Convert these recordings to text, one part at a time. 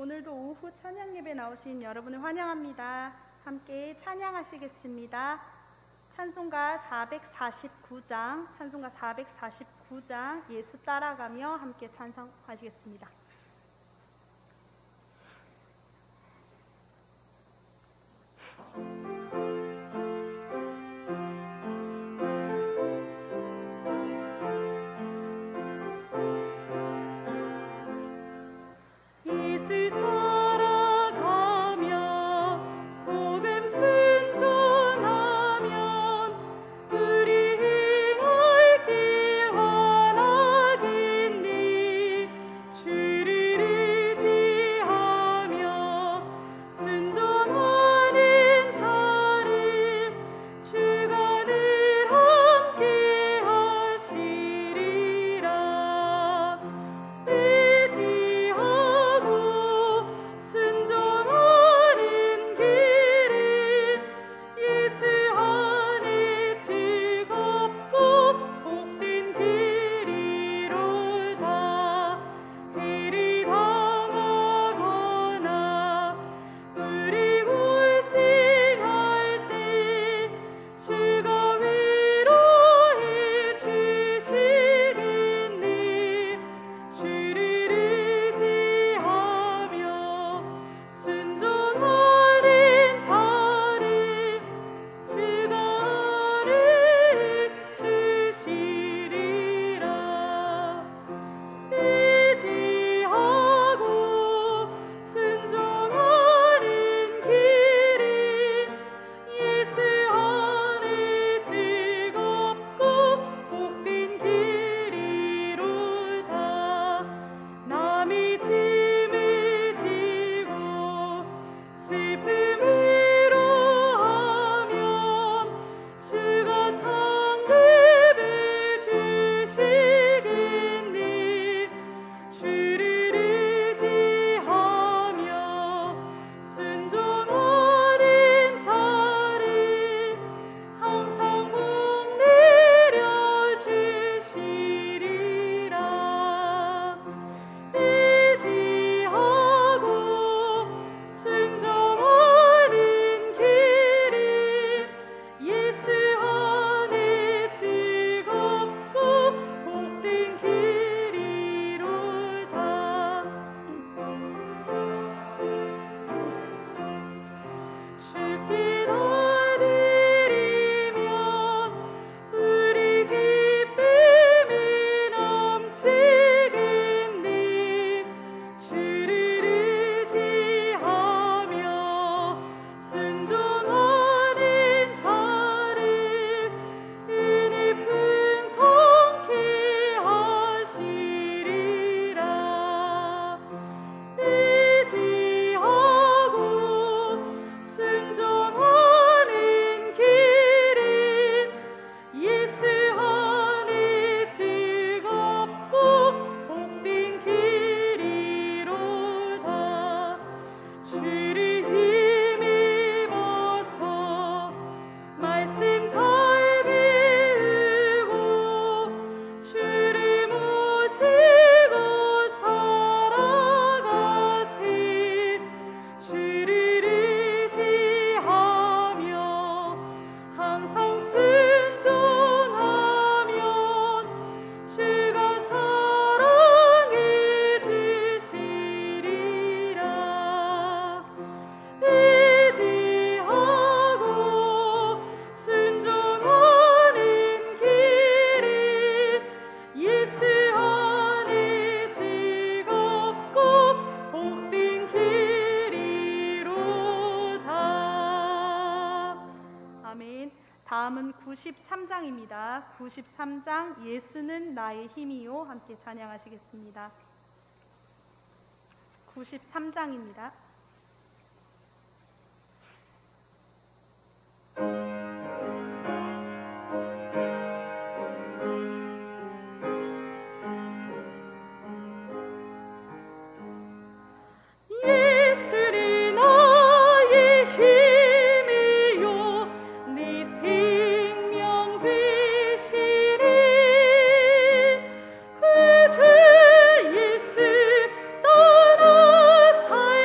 오늘도 오후 찬양 예배 나오신 여러분을 환영합니다. 함께 찬양하시겠습니다. 찬송가 449장 예수 따라가며 함께 찬송하시겠습니다. 다음은 93장입니다. 93장 예수는 나의 힘이요 함께 찬양하시겠습니다. 93장입니다. 주 예수 떠나 살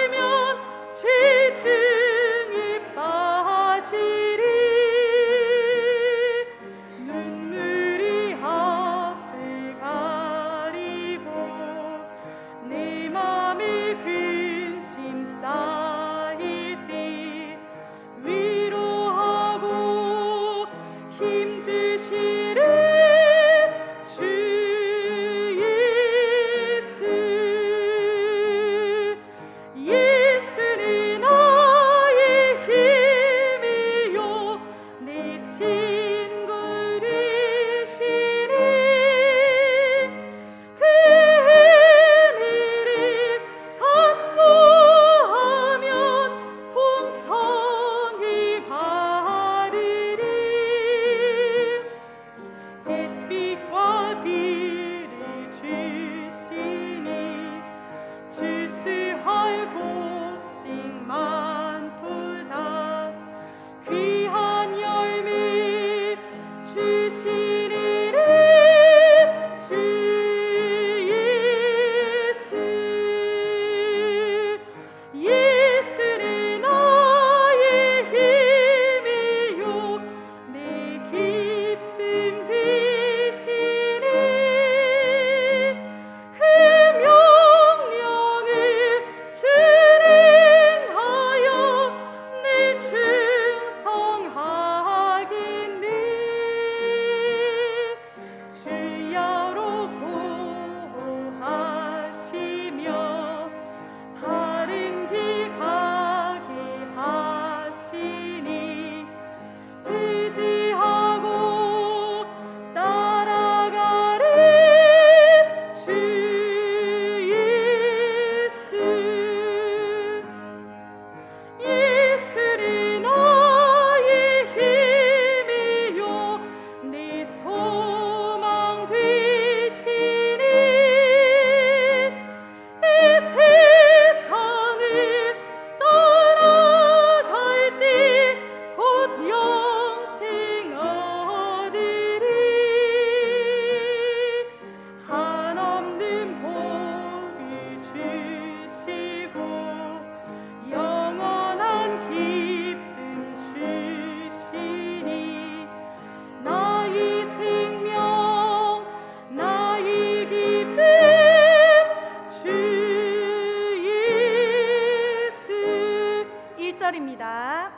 4절입니다.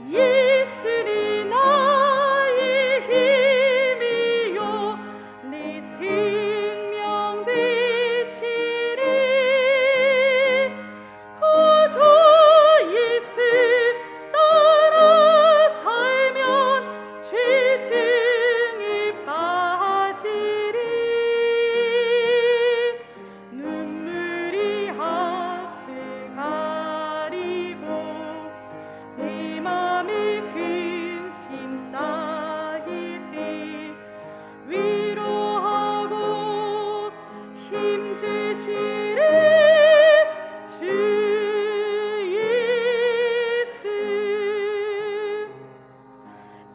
예수는 나의 힘이요 내 생명 되시리. 구주 예수 따라 살면 죄증에 빠지리. 눈물이 앞을 가리고 내 맘에 근심 쌓일 때 위로하고 힘주시리. 주 예수.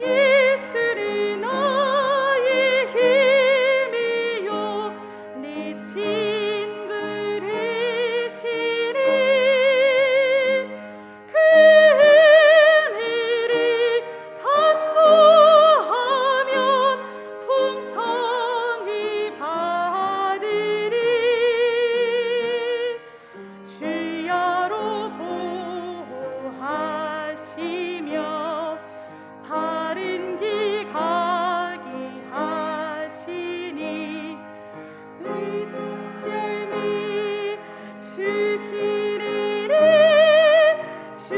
예수는 나의 힘이요 내 친구 되시리. 그 은혜를 간구하면 풍성히 받으리. 주야로 보호하시며 바른 길 가게 하시니 의진 열매 주시리니. 주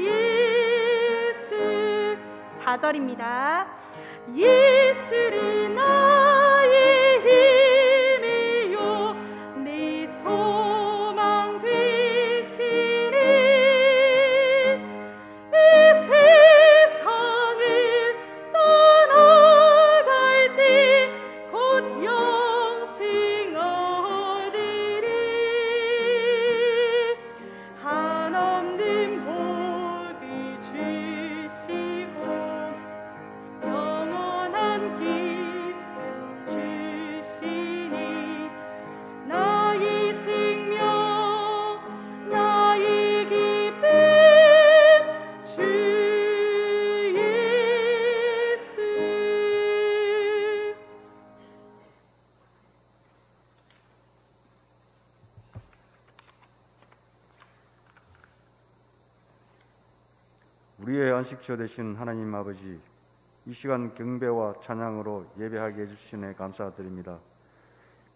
예수. 4절입니다. 예수는 나의 힘이요 내 소망 되시니. 이 세상을 떠나갈 때 곧 영생 얻으리. 한없는 복을 주시고 영원한 기쁨 주시니. 나의 생명 나의 기쁨 주 예수. 우리의 안식처 되신 하나님 아버지, 이 시간 경배와 찬양으로 예배하게 해주시네 감사드립니다.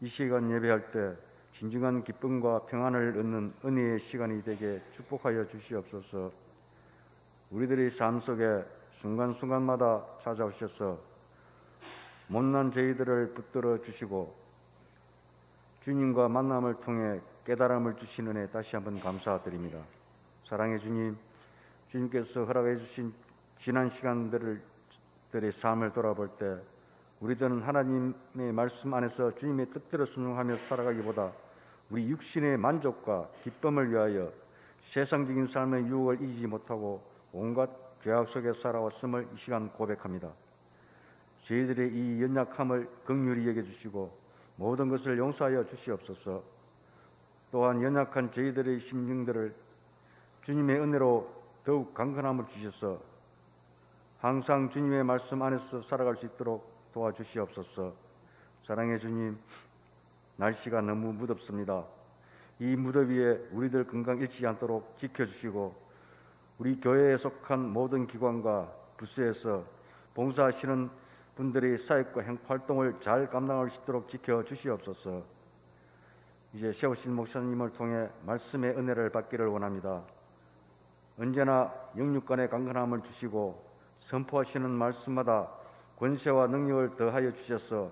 이 시간 예배할 때 진정한 기쁨과 평안을 얻는 은혜의 시간이 되게 축복하여 주시옵소서. 우리들의 삶 속에 순간순간마다 찾아오셔서 못난 저희들을 붙들어 주시고 주님과 만남을 통해 깨달음을 주시는 애 다시 한번 감사드립니다. 사랑의 주님, 주님께서 허락해 주신 지난 시간들의 삶을 돌아볼 때 우리들은 하나님의 말씀 안에서 주님의 뜻대로 순종하며 살아가기보다 우리 육신의 만족과 기쁨을 위하여 세상적인 삶의 유혹을 이기지 못하고 온갖 죄악 속에 살아왔음을 이 시간 고백합니다. 저희들의 이 연약함을 긍휼히 여겨주시고 모든 것을 용서하여 주시옵소서. 또한 연약한 저희들의 심령들을 주님의 은혜로 더욱 강건함을 주셔서 항상 주님의 말씀 안에서 살아갈 수 있도록 도와주시옵소서. 사랑의 주님, 날씨가 너무 무덥습니다. 이 무더위에 우리들 건강 잃지 않도록 지켜주시고 우리 교회에 속한 모든 기관과 부서에서 봉사하시는 분들의 사역과 활동을 잘 감당할 수 있도록 지켜주시옵소서. 이제 세우신 목사님을 통해 말씀의 은혜를 받기를 원합니다. 언제나 영육간의 강건함을 주시고 선포하시는 말씀마다 권세와 능력을 더하여 주셔서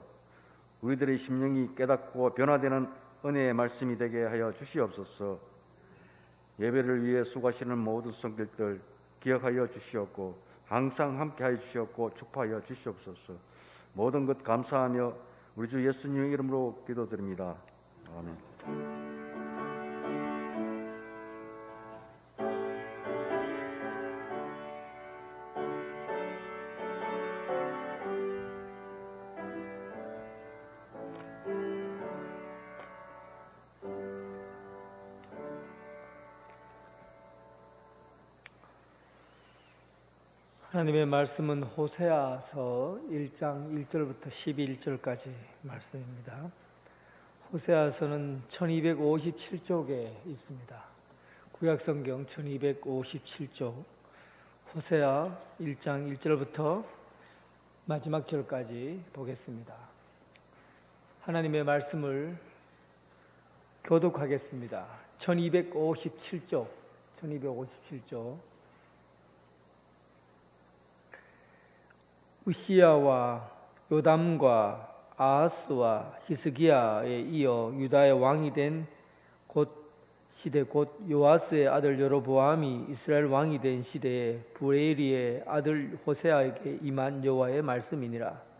우리들의 심령이 깨닫고 변화되는 은혜의 말씀이 되게 하여 주시옵소서. 예배를 위해 수고하시는 모든 성들들 기억하여 주시옵고 항상 함께하여 주시옵고 축복하여 주시옵소서. 모든 것 감사하며 우리 주 예수님의 이름으로 기도드립니다. 아멘. 하나님의 말씀은 호세아서 1장 1절부터 11절까지 말씀입니다. 호세아서는 1257쪽에 있습니다. 구약성경 1257쪽 호세아 1장 1절부터 마지막 절까지 보겠습니다. 하나님의 말씀을 교독하겠습니다. 1257쪽 우시야와 요담과 아하스와 히스기야에 이어 유다의 왕이 된 시대 곧 요아스의 아들 여로보암이 이스라엘 왕이 된 시대에 부에리의 아들 호세아에게 임한 여호와의 말씀이니라.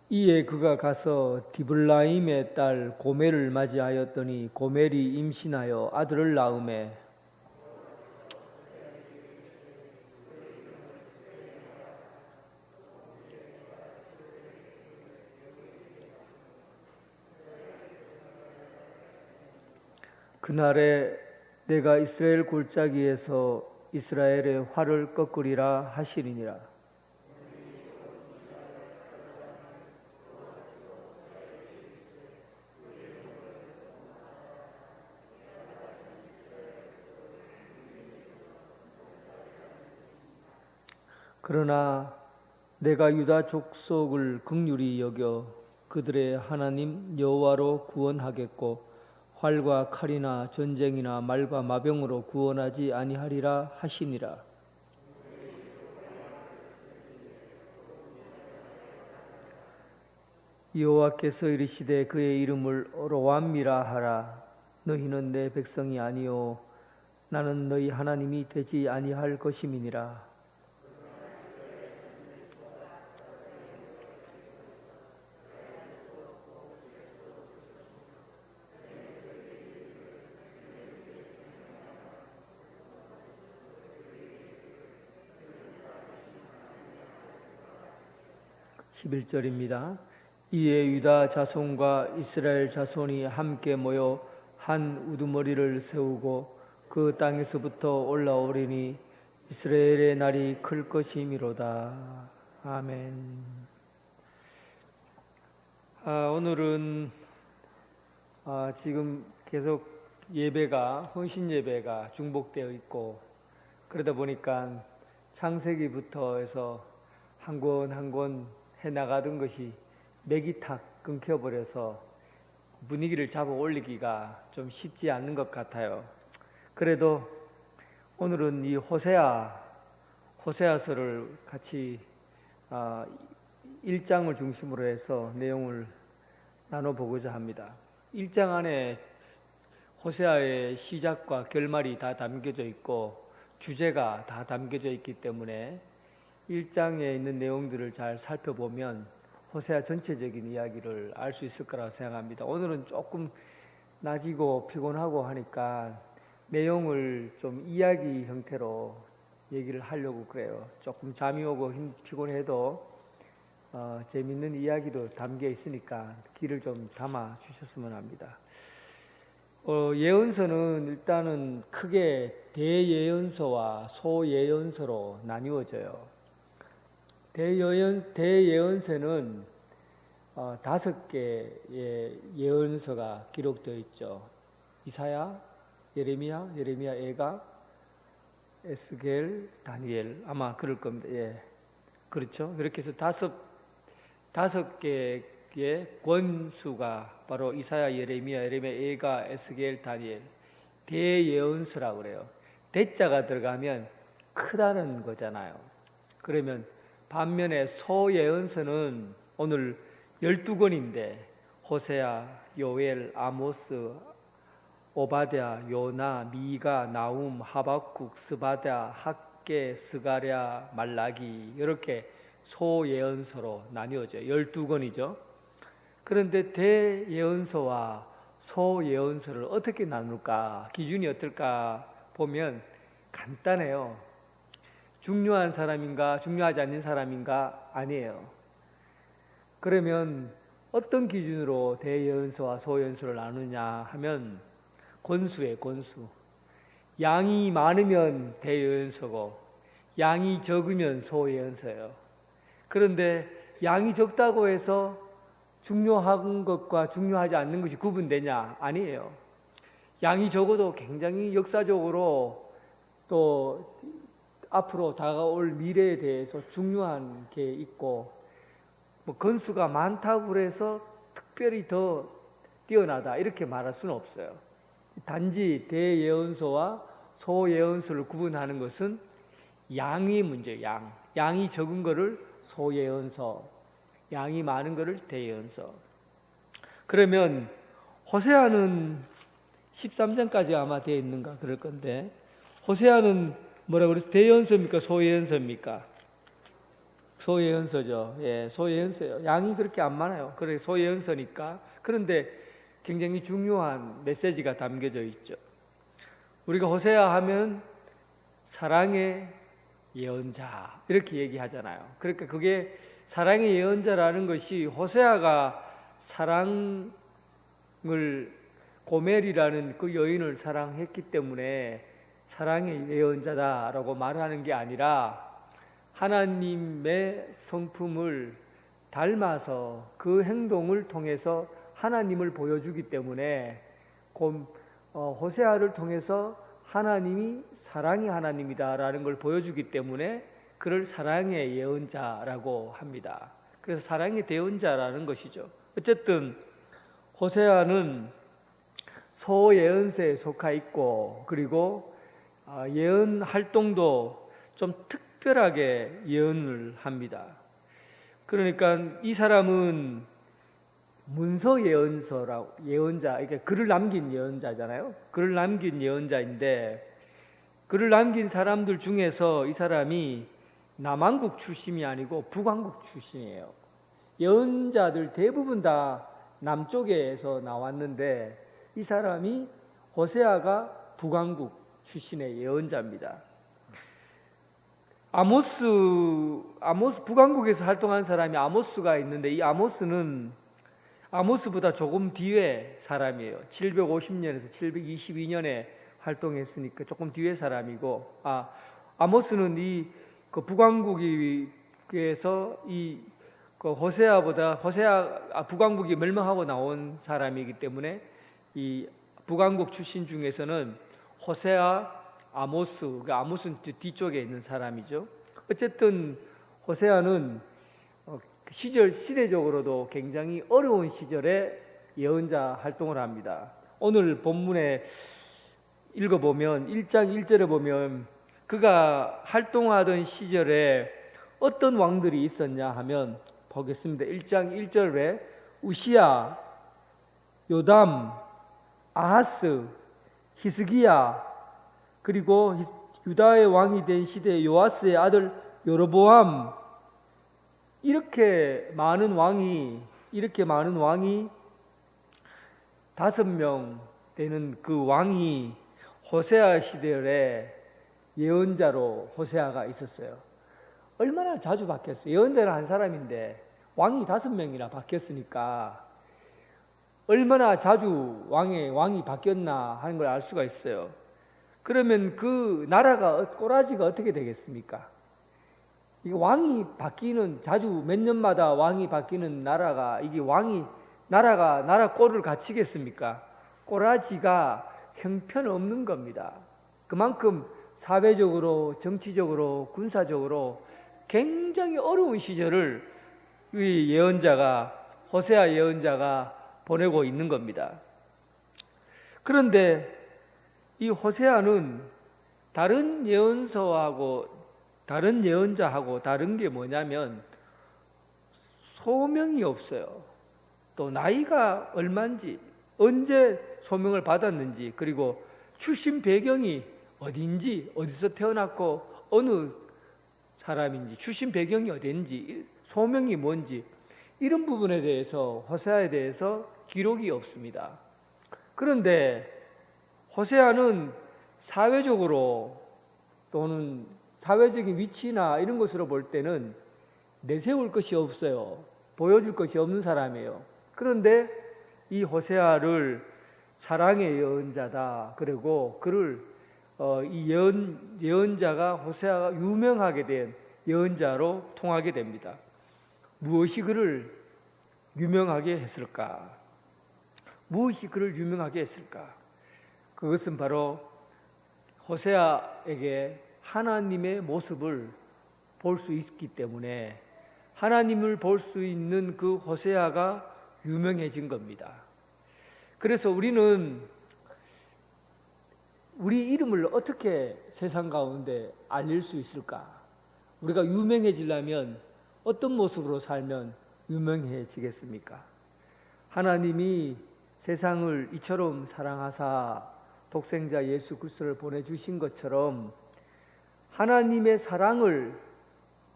이에 그가 가서 디블라임의 딸 고멜을 맞이하였더니 고멜이 임신하여 아들을 낳으매 그날에 내가 이스라엘 골짜기에서 이스라엘의 활을 꺾으리라 하시리니라. 그러나 내가 유다 족속을 긍휼히 여겨 그들의 하나님 여호와로 구원하겠고 활과 칼이나 전쟁이나 말과 마병으로 구원하지 아니하리라 하시니라. 여호와께서 이르시되 그의 이름을 로암미라 하라. 너희는 내 백성이 아니요 나는 너희 하나님이 되지 아니할 것임이니라. 11절입니다. 이에 유다 자손과 이스라엘 자손이 함께 모여 한 우두머리를 세우고 그 땅에서부터 올라오리니 이스라엘의 날이 클 것이미로다. 아멘. 오늘은 지금 계속 예배가 헌신 예배가 중복되어 있고 그러다 보니까 창세기부터 해서 한 권 한 권 해나가던 것이 맥이 탁 끊겨버려서 분위기를 잡아 올리기가 좀 쉽지 않는 것 같아요. 그래도 오늘은 이 호세아서를 같이 1장을 중심으로 해서 내용을 나눠보고자 합니다. 1장 안에 호세아의 시작과 결말이 다 담겨져 있고 주제가 다 담겨져 있기 때문에 1장에 있는 내용들을 잘 살펴보면 호세아 전체적인 이야기를 알 수 있을 거라고 생각합니다. 오늘은 조금 낮이고 피곤하고 하니까 내용을 좀 이야기 형태로 얘기를 하려고 그래요. 조금 잠이 오고 피곤해도 재밌는 이야기도 담겨 있으니까 귀를 좀 담아 주셨으면 합니다. 예언서는 일단은 크게 대예언서와 소예언서로 나뉘어져요. 대예언서는 5개의 예언서가 기록되어 있죠. 이사야, 예레미야, 에가, 에스겔, 다니엘 아마 그럴 겁니다. 예, 그렇죠. 그렇게 해서 다섯 개의 권수가 바로 이사야, 예레미야, 에가, 에스겔, 다니엘 대예언서라고 그래요. 대자가 들어가면 크다는 거잖아요. 그러면 반면에 소예언서는 오늘 12권인데 호세아, 요엘, 아모스, 오바댜, 요나, 미가, 나움, 하박국, 스바랴, 학개, 스가랴, 말라기 이렇게 소예언서로 나뉘어져요. 12권이죠. 그런데 대예언서와 소예언서를 어떻게 나눌까? 기준이 어떨까 보면 간단해요. 중요한 사람인가 중요하지 않는 사람인가 아니에요. 그러면 어떤 기준으로 대예언서와 소예언서를 나누냐 하면 권수예요. 권수. 양이 많으면 대예언서고 양이 적으면 소예언서예요. 그런데 양이 적다고 해서 중요한 것과 중요하지 않는 것이 구분되냐? 아니에요. 양이 적어도 굉장히 역사적으로 또 앞으로 다가올 미래에 대해서 중요한 게 있고, 뭐 건수가 많다고 해서 특별히 더 뛰어나다 이렇게 말할 수는 없어요. 단지 대예언서와 소예언서를 구분하는 것은 양의 문제예요. 양이 적은 거를 소예언서, 양이 많은 거를 대예언서. 그러면 호세아는 13장까지 아마 되어 있는가 그럴 건데, 호세아는 뭐라고 그랬어요? 대예언서입니까? 소예언서입니까? 소예언서죠. 예, 소예언서예요. 양이 그렇게 안 많아요. 그래 소예언서니까. 그런데 굉장히 중요한 메시지가 담겨져 있죠. 우리가 호세아 하면 사랑의 예언자 이렇게 얘기하잖아요. 그러니까 그게 사랑의 예언자라는 것이 호세아가 사랑을 고멜이라는 그 여인을 사랑했기 때문에 사랑의 예언자다라고 말하는 게 아니라 하나님의 성품을 닮아서 그 행동을 통해서 하나님을 보여주기 때문에 호세아를 통해서 하나님이 사랑의 하나님이다라는 걸 보여주기 때문에 그를 사랑의 예언자라고 합니다. 그래서 사랑의 대언자라는 것이죠. 어쨌든 호세아는 소예언서에 속하 있고, 그리고 예언 활동도 좀 특별하게 예언을 합니다. 그러니까 이 사람은 문서 예언서라고, 예언자, 그러니까 글을 남긴 예언자잖아요. 글을 남긴 예언자인데, 글을 남긴 사람들 중에서 이 사람이 남한국 출신이 아니고 북한국 출신이에요. 예언자들 대부분 다 남쪽에서 나왔는데 이 사람이 호세아가 북한국 출신의 예언자입니다. 아모스 북한국에서 활동한 사람이 아모스가 있는데, 이 아모스는 아모스보다 조금 뒤에 사람이에요. 750년에서 722년에 활동했으니까 조금 뒤에 사람이고, 아모스는 그 북왕국에서 그 북왕국이 멸망하고 나온 사람이기 때문에 이 북왕국 출신 중에서는 호세아, 아모스, 그 아모스는 뒤쪽에 있는 사람이죠. 어쨌든 호세아는 시대적으로도 굉장히 어려운 시절에 예언자 활동을 합니다. 오늘 본문에 읽어보면 1장 1절에 보면 그가 활동하던 시절에 어떤 왕들이 있었냐 하면 보겠습니다. 1장 1절에 우시야, 요담, 아하스, 히스기야, 그리고 유다의 왕이 된 시대의 요아스의 아들 여로보암, 이렇게 많은 왕이 5명 되는 그 왕이 호세아 시대에 예언자로 호세아가 있었어요. 얼마나 자주 바뀌었어요. 예언자는 한 사람인데 왕이 5명이나 바뀌었으니까 얼마나 자주 왕이 바뀌었나 하는 걸 알 수가 있어요. 그러면 그 나라가, 꼬라지가 어떻게 되겠습니까? 이게 왕이 바뀌는, 자주 몇 년마다 왕이 바뀌는 나라가, 이게 나라 꼴을 갖추겠습니까? 꼬라지가 형편없는 겁니다. 그만큼 사회적으로, 정치적으로, 군사적으로 굉장히 어려운 시절을 이 호세아 예언자가 보내고 있는 겁니다. 그런데 이 호세아는 다른 예언자하고 다른 게 뭐냐면 소명이 없어요. 또 나이가 얼마인지, 언제 소명을 받았는지, 그리고 출신 배경이 어딘지, 어디서 태어났고 어느 사람인지, 출신 배경이 어딘지, 소명이 뭔지, 이런 부분에 대해서, 호세아에 대해서 기록이 없습니다. 그런데 호세아는 사회적으로 또는 사회적인 위치나 이런 것으로 볼 때는 내세울 것이 없어요. 보여줄 것이 없는 사람이에요. 그런데 이 호세아를 사랑의 예언자다, 그리고 그를 이 예언자가 호세아가 유명하게 된 예언자로 통하게 됩니다. 무엇이 그를 유명하게 했을까? 무엇이 그를 유명하게 했을까? 그것은 바로 호세아에게 하나님의 모습을 볼 수 있기 때문에 하나님을 볼 수 있는 그 호세아가 유명해진 겁니다. 그래서 우리는 우리 이름을 어떻게 세상 가운데 알릴 수 있을까? 우리가 유명해지려면 어떤 모습으로 살면 유명해지겠습니까? 하나님이 세상을 이처럼 사랑하사 독생자 예수 그리스도를 보내주신 것처럼 하나님의 사랑을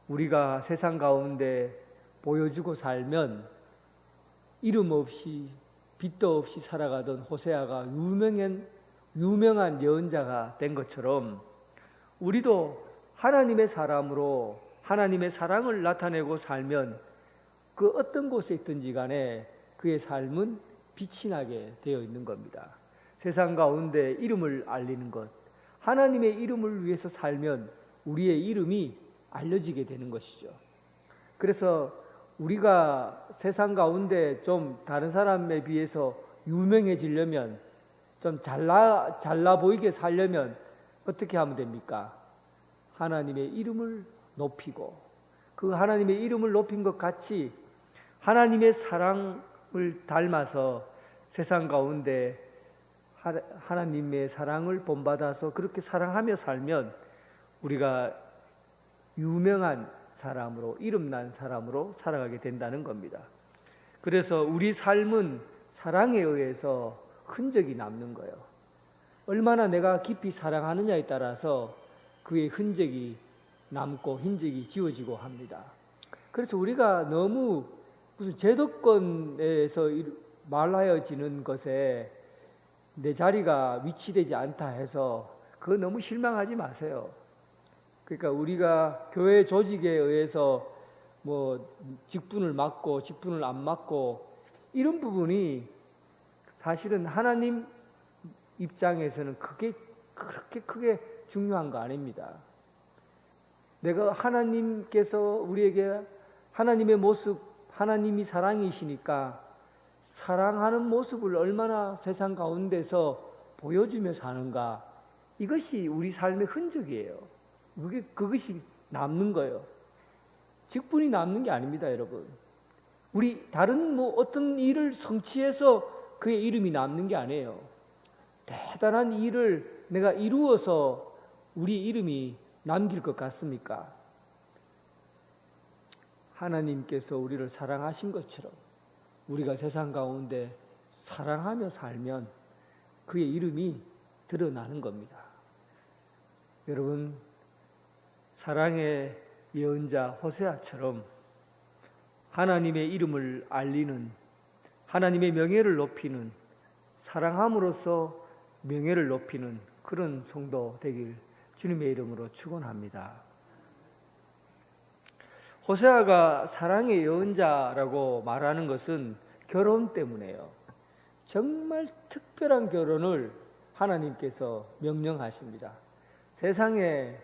우리가 세상 가운데 보여주고 살면 이름 없이 빛도 없이 살아가던 호세아가 유명한 예언자가 된 것처럼 우리도 하나님의 사람으로 하나님의 사랑을 나타내고 살면 그 어떤 곳에 있든지 간에 그의 삶은 빛이 나게 되어 있는 겁니다. 세상 가운데 이름을 알리는 것, 하나님의 이름을 위해서 살면 우리의 이름이 알려지게 되는 것이죠. 그래서 우리가 세상 가운데 좀 다른 사람에 비해서 유명해지려면 좀 잘나 보이게 살려면 어떻게 하면 됩니까? 하나님의 이름을 높이고 그 하나님의 이름을 높인 것 같이 하나님의 사랑을 닮아서 세상 가운데 하나님의 사랑을 본받아서 그렇게 사랑하며 살면 우리가 유명한 사람으로 이름난 사람으로 살아가게 된다는 겁니다. 그래서 우리 삶은 사랑에 의해서 흔적이 남는 거예요. 얼마나 내가 깊이 사랑하느냐에 따라서 그의 흔적이 남고 흔적이 지워지고 합니다. 그래서 우리가 너무 무슨 제도권에서 말하여지는 것에 내 자리가 위치되지 않다 해서 그거 너무 실망하지 마세요. 그러니까 우리가 교회 조직에 의해서 뭐 직분을 맡고 직분을 안 맡고 이런 부분이 사실은 하나님 입장에서는 그게 그렇게 크게 중요한 거 아닙니다. 내가 하나님께서 우리에게 하나님의 모습, 하나님이 사랑이시니까 사랑하는 모습을 얼마나 세상 가운데서 보여주며 사는가, 이것이 우리 삶의 흔적이에요. 그것이 남는 거예요. 직분이 남는 게 아닙니다, 여러분. 우리 다른 어떤 일을 성취해서 그의 이름이 남는 게 아니에요. 대단한 일을 내가 이루어서 우리 이름이 남길 것 같습니까? 하나님께서 우리를 사랑하신 것처럼 우리가 세상 가운데 사랑하며 살면 그의 이름이 드러나는 겁니다. 여러분, 사랑의 예언자 호세아처럼 하나님의 이름을 알리는, 하나님의 명예를 높이는, 사랑함으로써 명예를 높이는 그런 성도 되길 주님의 이름으로 축원합니다. 호세아가 사랑의 예언자라고 말하는 것은 결혼 때문에요. 정말 특별한 결혼을 하나님께서 명령하십니다. 세상에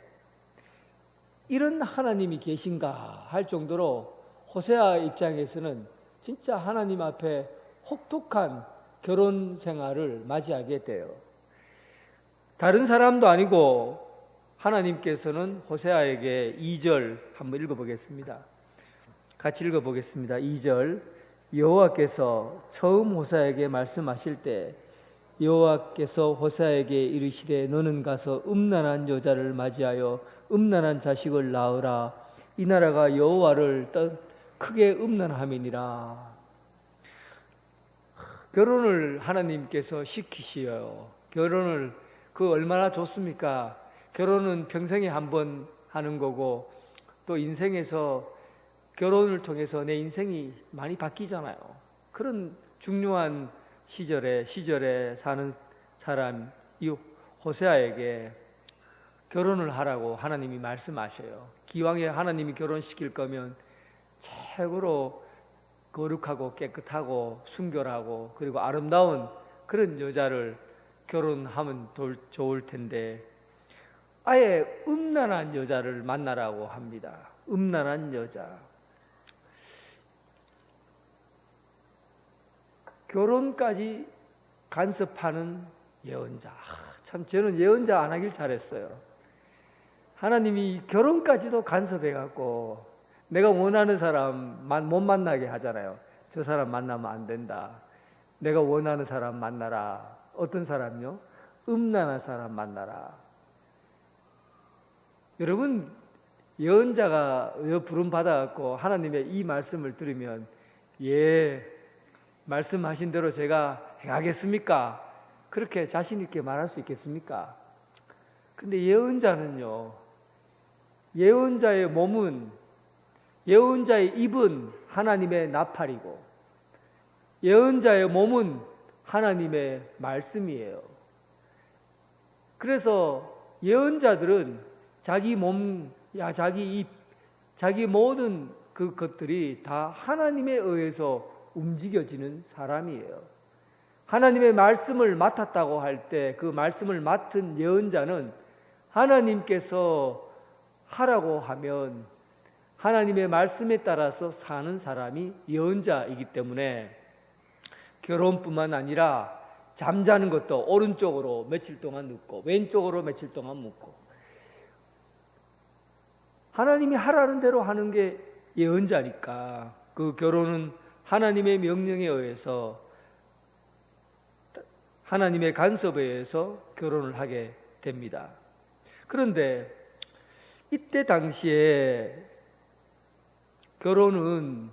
이런 하나님이 계신가 할 정도로 호세아 입장에서는 진짜 하나님 앞에 혹독한 결혼 생활을 맞이하게 돼요. 다른 사람도 아니고 하나님께서는 호세아에게 2절 한번 읽어보겠습니다. 같이 읽어보겠습니다. 2절, 여호와께서 처음 호세아에게 말씀하실 때 여호와께서 호세아에게 이르시되 너는 가서 음란한 여자를 맞이하여 음란한 자식을 낳으라. 이 나라가 여호와를 크게 음란함이니라. 결혼을 하나님께서 시키시어요. 결혼을 그 얼마나 좋습니까? 결혼은 평생에 한 번 하는 거고 또 인생에서 결혼을 통해서 내 인생이 많이 바뀌잖아요. 그런 중요한 시절에 사는 사람 이 호세아에게 결혼을 하라고 하나님이 말씀하셔요. 기왕에 하나님이 결혼시킬 거면 최고로 거룩하고 깨끗하고 순결하고 그리고 아름다운 그런 여자를 결혼하면 좋을 텐데 아예 음란한 여자를 만나라고 합니다. 음란한 여자. 결혼까지 간섭하는 예언자. 참 저는 예언자 안 하길 잘했어요. 하나님이 결혼까지도 간섭해갖고 내가 원하는 사람만 못 만나게 하잖아요. 저 사람 만나면 안 된다. 내가 원하는 사람 만나라. 어떤 사람요? 음란한 사람 만나라. 여러분, 예언자가 부름 받아갖고 하나님의 이 말씀을 들으면 예, 말씀하신 대로 제가 행하겠습니까? 그렇게 자신 있게 말할 수 있겠습니까? 근데 예언자는요, 예언자의 몸은, 예언자의 입은 하나님의 나팔이고 예언자의 몸은 하나님의 말씀이에요. 그래서 예언자들은 자기 몸, 자기 입, 자기 모든 그것들이 다 하나님에 의해서 움직여지는 사람이에요. 하나님의 말씀을 맡았다고 할 때 그 말씀을 맡은 예언자는 하나님께서 하라고 하면 하나님의 말씀에 따라서 사는 사람이 예언자이기 때문에 결혼뿐만 아니라 잠자는 것도 오른쪽으로 며칠 동안 눕고 왼쪽으로 며칠 동안 눕고 하나님이 하라는 대로 하는 게 예언자니까 그 결혼은 하나님의 명령에 의해서 하나님의 간섭에 의해서 결혼을 하게 됩니다. 그런데 이때 당시에 결혼은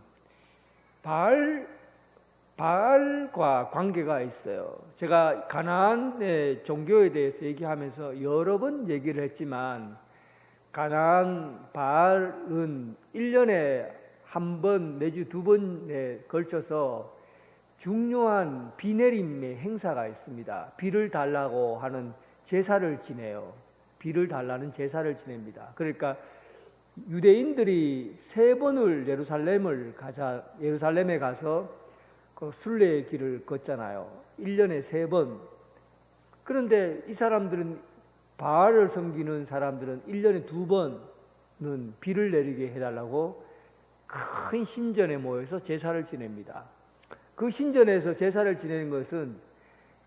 바알과 관계가 있어요. 제가 가나안의 종교에 대해서 얘기하면서 여러 번 얘기를 했지만 가나안 바알은 1년에 한 번 내지 두 번에 걸쳐서 중요한 비 내림의 행사가 있습니다. 비를 달라고 하는 제사를 지내요. 비를 달라는 제사를 지냅니다. 그러니까 유대인들이 3번을 예루살렘에 가서 그 순례의 길을 걷잖아요. 1년에 3번. 그런데 이 사람들은 바알을 섬기는 사람들은 1년에 2번은 비를 내리게 해달라고 큰 신전에 모여서 제사를 지냅니다. 그 신전에서 제사를 지내는 것은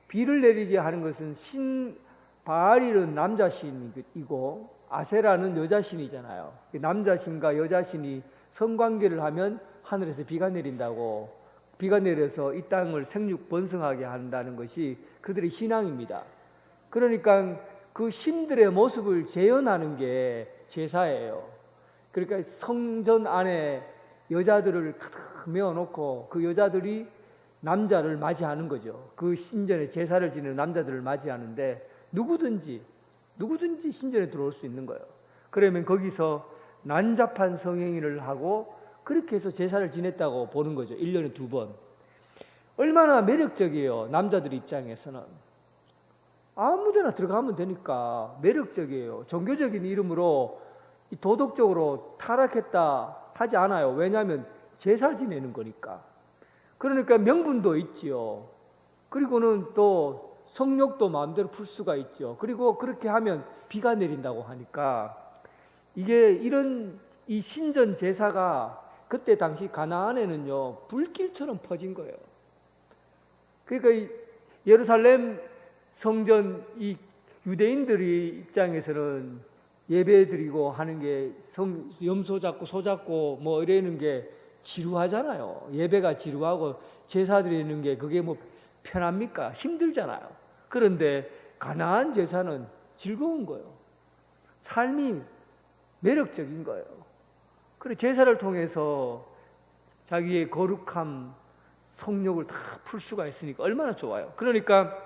비를 내리게 하는 것은 바알이는 남자신이고 아세라는 여자신이잖아요. 남자신과 여자신이 성관계를 하면 하늘에서 비가 내린다고, 비가 내려서 이 땅을 생육 번성하게 한다는 것이 그들의 신앙입니다. 그러니까 그 신들의 모습을 재현하는 게 제사예요. 그러니까 성전 안에 여자들을 가득 메워놓고 그 여자들이 남자를 맞이하는 거죠. 그 신전에 제사를 지내는 남자들을 맞이하는데 누구든지 신전에 들어올 수 있는 거예요. 그러면 거기서 난잡한 성행위를 하고 그렇게 해서 제사를 지냈다고 보는 거죠. 1년에 2번. 얼마나 매력적이에요. 남자들 입장에서는. 아무데나 들어가면 되니까 매력적이에요. 종교적인 이름으로 도덕적으로 타락했다 하지 않아요. 왜냐하면 제사 지내는 거니까. 그러니까 명분도 있지요. 그리고는 또 성욕도 마음대로 풀 수가 있죠. 그리고 그렇게 하면 비가 내린다고 하니까 이게 이 신전 제사가 그때 당시 가나안에는요 불길처럼 퍼진 거예요. 그러니까 예루살렘 성전 이 유대인들이 입장에서는 예배드리고 하는 게 염소 잡고 소 잡고 뭐 이러는 게 지루하잖아요. 예배가 지루하고 제사 드리는 게 그게 뭐 편합니까? 힘들잖아요. 그런데 가나안 제사는 즐거운 거예요. 삶이 매력적인 거예요. 그래 제사를 통해서 자기의 거룩함, 성욕을 다 풀 수가 있으니까 얼마나 좋아요. 그러니까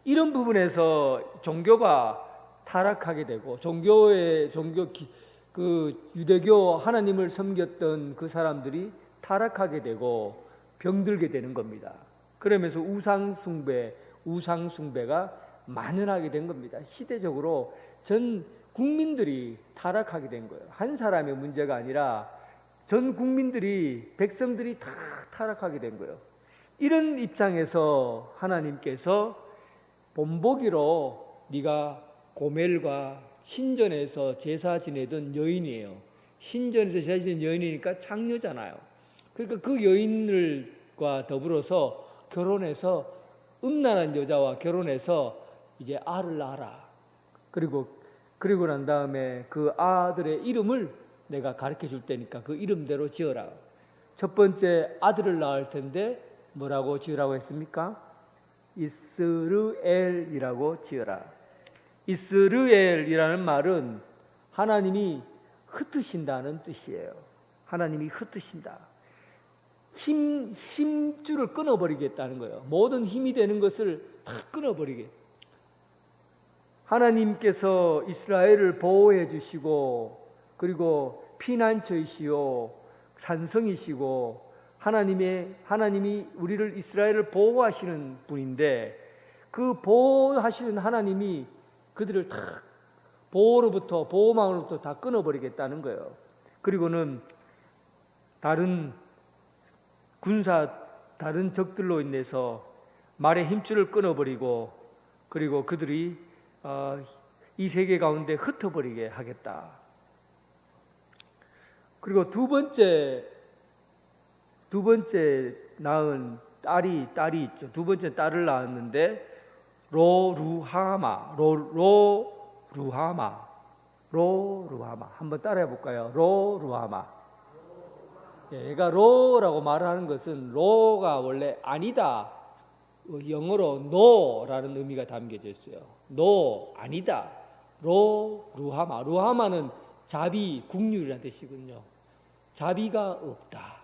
이런 부분에서 종교가 타락하게 되고 그 유대교 하나님을 섬겼던 그 사람들이 타락하게 되고 병들게 되는 겁니다. 그러면서 우상숭배가 만연하게 된 겁니다. 시대적으로 전 국민들이 타락하게 된 거예요. 한 사람의 문제가 아니라 전 국민들이, 백성들이 다 타락하게 된 거예요. 이런 입장에서 하나님께서 본보기로 네가 고멜과 신전에서 제사 지내던 여인이에요. 신전에서 제사 지내던 여인이니까 창녀잖아요. 그러니까 그 여인들과 더불어서 결혼해서 음란한 여자와 결혼해서 이제 알을 낳아라. 그리고 난 다음에 그 아들의 이름을 내가 가르쳐 줄 테니까 그 이름대로 지어라. 첫 번째 아들을 낳을 텐데 뭐라고 지으라고 했습니까? 이스르엘이라고 지어라. 이스르엘이라는 말은 하나님이 흩으신다는 뜻이에요. 하나님이 흩으신다. 힘줄을 끊어버리겠다는 거예요. 모든 힘이 되는 것을 다 끊어버리게. 하나님께서 이스라엘을 보호해 주시고, 그리고 피난처이시오, 산성이시고, 하나님이 우리를 이스라엘을 보호하시는 분인데, 그 보호하시는 하나님이 그들을 다 보호망으로부터 다 끊어버리겠다는 거예요. 그리고는 다른 적들로 인해서 말의 힘줄을 끊어버리고, 그리고 그들이 이 세계 가운데 흩어버리게 하겠다. 그리고 두 번째 낳은 딸이 있죠. 두 번째 딸을 낳았는데 로루하마. 한번 따라해 볼까요? 로루하마. 얘가 로라고 말하는 것은 로가 원래 아니다, 영어로 no라는 의미가 담겨져 있어요. no, 아니다. 루하마. 루하마는 자비, 국률이라는 뜻이군요. 자비가 없다,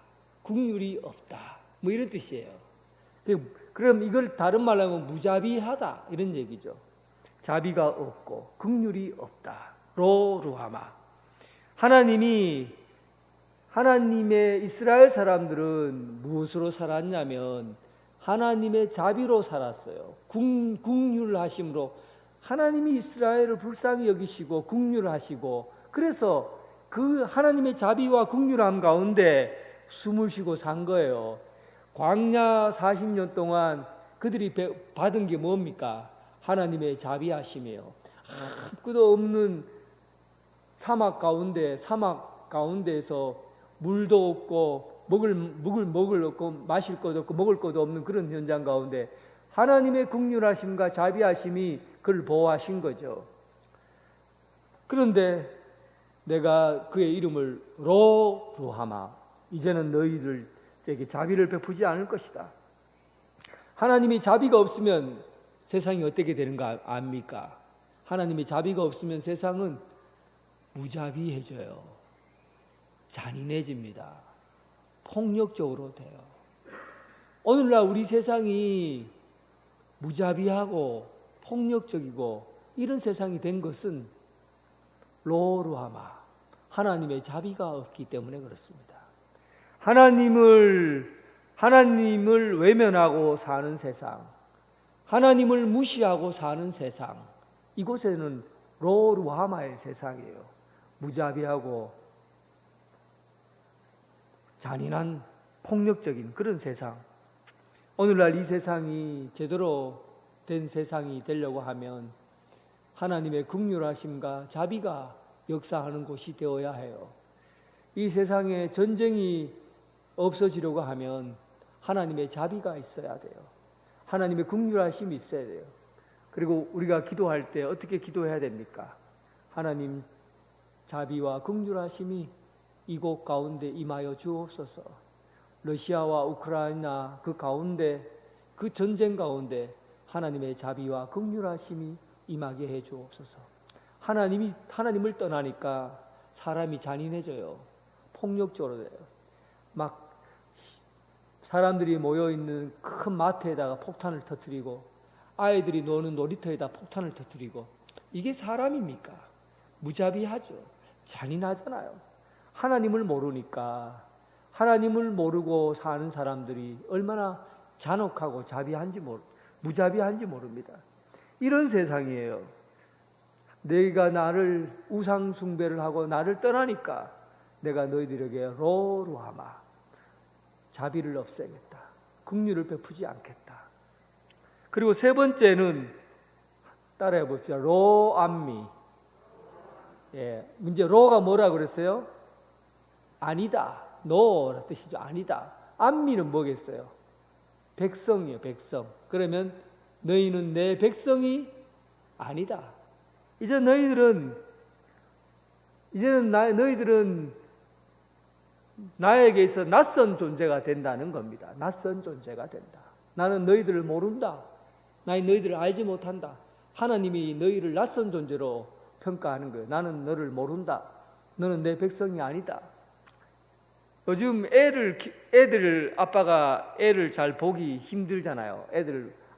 국률이 없다, 뭐 이런 뜻이에요. 그럼 이걸 다른 말로 하면 무자비하다 이런 얘기죠. 자비가 없고 국률이 없다. 루하마. 하나님의 이스라엘 사람들은 무엇으로 살았냐면 하나님의 자비로 살았어요. 국률하심으로 하나님이 이스라엘을 불쌍히 여기시고 국률하시고, 그래서 그 하나님의 자비와 국률함 가운데 숨을 쉬고 산 거예요. 광야 40년 동안 그들이 받은 게 뭡니까? 하나님의 자비하심이에요. 아무것도 없는 사막 가운데에서 물도 없고 먹을 없고 마실 것도 없고 먹을 것도 없는 그런 현장 가운데 하나님의 긍휼하심과 자비하심이 그를 보호하신 거죠. 그런데 내가 그의 이름을 로루하마, 이제는 너희들에게 자비를 베푸지 않을 것이다. 하나님이 자비가 없으면 세상이 어떻게 되는가 압니까? 하나님이 자비가 없으면 세상은 무자비해져요. 잔인해집니다. 폭력적으로 돼요. 오늘날 우리 세상이 무자비하고 폭력적이고 이런 세상이 된 것은 로루하마, 하나님의 자비가 없기 때문에 그렇습니다. 하나님을 외면하고 사는 세상, 하나님을 무시하고 사는 세상, 이곳에는 로루하마의 세상이에요. 무자비하고 잔인한 폭력적인 그런 세상. 오늘날 이 세상이 제대로 된 세상이 되려고 하면 하나님의 긍휼하심과 자비가 역사하는 곳이 되어야 해요. 이 세상에 전쟁이 없어지려고 하면 하나님의 자비가 있어야 돼요. 하나님의 긍휼하심이 있어야 돼요. 그리고 우리가 기도할 때 어떻게 기도해야 됩니까? 하나님 자비와 긍휼하심이 이곳 가운데 임하여 주옵소서. 러시아와 우크라이나 그 가운데, 그 전쟁 가운데 하나님의 자비와 긍휼하심이 임하게 해 주옵소서. 하나님을 떠나니까 사람이 잔인해져요. 폭력적으로 돼요. 막 사람들이 모여 있는 큰 마트에다가 폭탄을 터뜨리고 아이들이 노는 놀이터에다 폭탄을 터뜨리고, 이게 사람입니까? 무자비하죠. 잔인하잖아요. 하나님을 모르니까, 하나님을 모르고 사는 사람들이 얼마나 잔혹하고 무자비한지 모릅니다. 이런 세상이에요. 너희가 나를 우상 숭배를 하고 나를 떠나니까 내가 너희들에게 로루하마, 자비를 없애겠다, 긍휼을 베푸지 않겠다. 그리고 세 번째는 따라해 봅시다. 로암미. 문제 로가 뭐라 그랬어요? 아니다. 노라 뜻이죠. 아니다. 암미는 뭐겠어요? 백성이요, 백성. 그러면 너희는 내 백성이 아니다. 너희들은 나에게 있어 낯선 존재가 된다는 겁니다. 낯선 존재가 된다. 나는 너희들을 모른다. 나는 너희들을 알지 못한다. 하나님이 너희를 낯선 존재로 평가하는 거예요. 나는 너를 모른다. 너는 내 백성이 아니다. 요즘 아빠가 애를 잘 보기 힘들잖아요.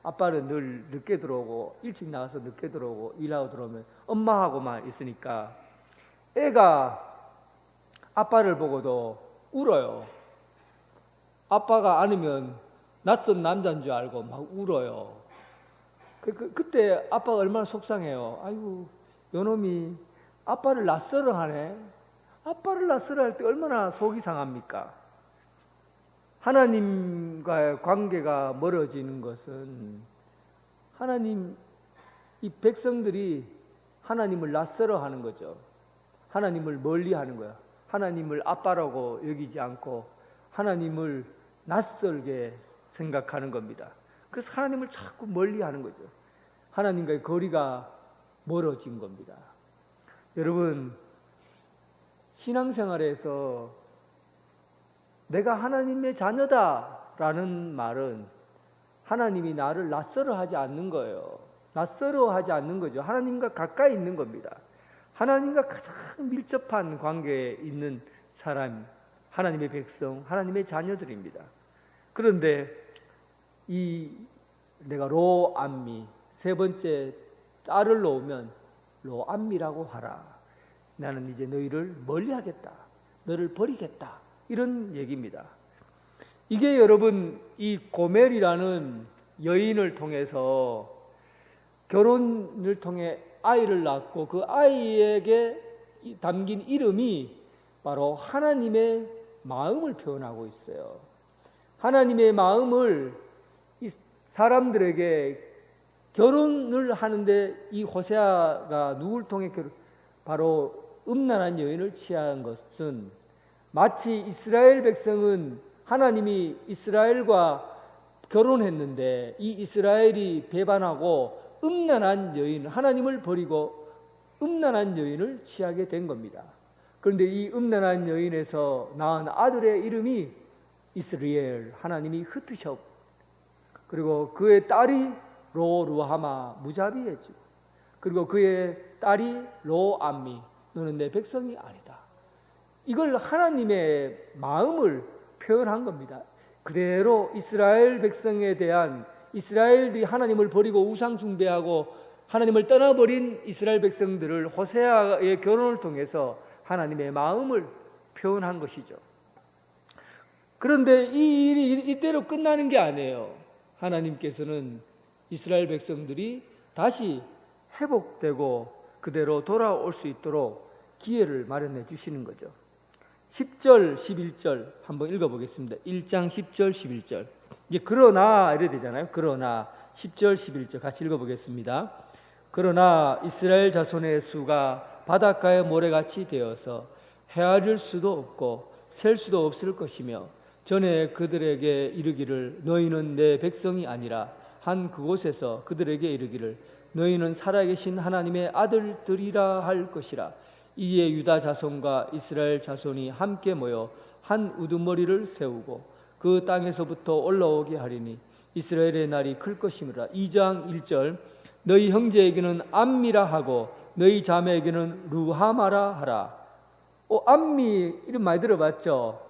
아빠는 늘 늦게 들어오고 일찍 나가서 늦게 들어오고 일하고 들어오면 엄마하고만 있으니까 애가 아빠를 보고도 울어요. 아빠가 안으면 낯선 남자인 줄 알고 막 울어요. 그때 아빠가 얼마나 속상해요. 아이고, 요놈이 아빠를 낯설어 하네. 아빠를 낯설어 할 때 얼마나 속이 상합니까? 하나님과의 관계가 멀어지는 것은 이 백성들이 하나님을 낯설어 하는 거죠. 하나님을 멀리 하는 거야. 하나님을 아빠라고 여기지 않고 하나님을 낯설게 생각하는 겁니다. 그래서 하나님을 자꾸 멀리 하는 거죠. 하나님과의 거리가 멀어진 겁니다. 여러분, 신앙생활에서 내가 하나님의 자녀다라는 말은 하나님이 나를 낯설어 하지 않는 거예요. 낯설어 하지 않는 거죠. 하나님과 가까이 있는 겁니다. 하나님과 가장 밀접한 관계에 있는 사람, 하나님의 백성, 하나님의 자녀들입니다. 그런데 내가 로암미, 세 번째 딸을 놓으면 로암미라고 하라. 나는 이제 너희를 멀리하겠다. 너를 버리겠다. 이런 얘기입니다. 이게 여러분, 이 고멜이라는 여인을 통해서 결혼을 통해 아이를 낳고 그 아이에게 담긴 이름이 바로 하나님의 마음을 표현하고 있어요. 하나님의 마음을 이 사람들에게 결혼을 하는데 이 호세아가 누굴 통해 바로 음란한 여인을 취한 것은 마치 이스라엘 백성은 하나님이 이스라엘과 결혼했는데 이 이스라엘이 배반하고 음란한 여인, 하나님을 버리고 음란한 여인을 취하게 된 겁니다. 그런데 이 음란한 여인에서 낳은 아들의 이름이 이스라엘, 하나님이 흩으셨고, 그리고 그의 딸이 로루하마, 무자비해지고, 그리고 그의 딸이 로암미, 너는 내 백성이 아니다. 이걸 하나님의 마음을 표현한 겁니다. 그대로 이스라엘 백성에 대한, 이스라엘들이 하나님을 버리고 우상 숭배하고 하나님을 떠나버린 이스라엘 백성들을 호세아의 결혼을 통해서 하나님의 마음을 표현한 것이죠. 그런데 이 일이 이대로 끝나는 게 아니에요. 하나님께서는 이스라엘 백성들이 다시 회복되고 그대로 돌아올 수 있도록 기회를 마련해 주시는 거죠. 10절, 11절 한번 읽어보겠습니다. 1장 10절, 11절. 이제 그러나 이래 되잖아요. 그러나 10절, 11절 같이 읽어보겠습니다. 그러나 이스라엘 자손의 수가 바닷가의 모래같이 되어서 헤아릴 수도 없고 셀 수도 없을 것이며 전에 그들에게 이르기를 너희는 내 백성이 아니라 한 그곳에서 그들에게 이르기를 너희는 살아계신 하나님의 아들들이라 할 것이라. 이에 유다 자손과 이스라엘 자손이 함께 모여 한 우두머리를 세우고 그 땅에서부터 올라오게 하리니 이스라엘의 날이 클 것이므라. 2장 1절 너희 형제에게는 암미라 하고 너희 자매에게는 루하마라 하라. 암미 이름 많이 들어봤죠?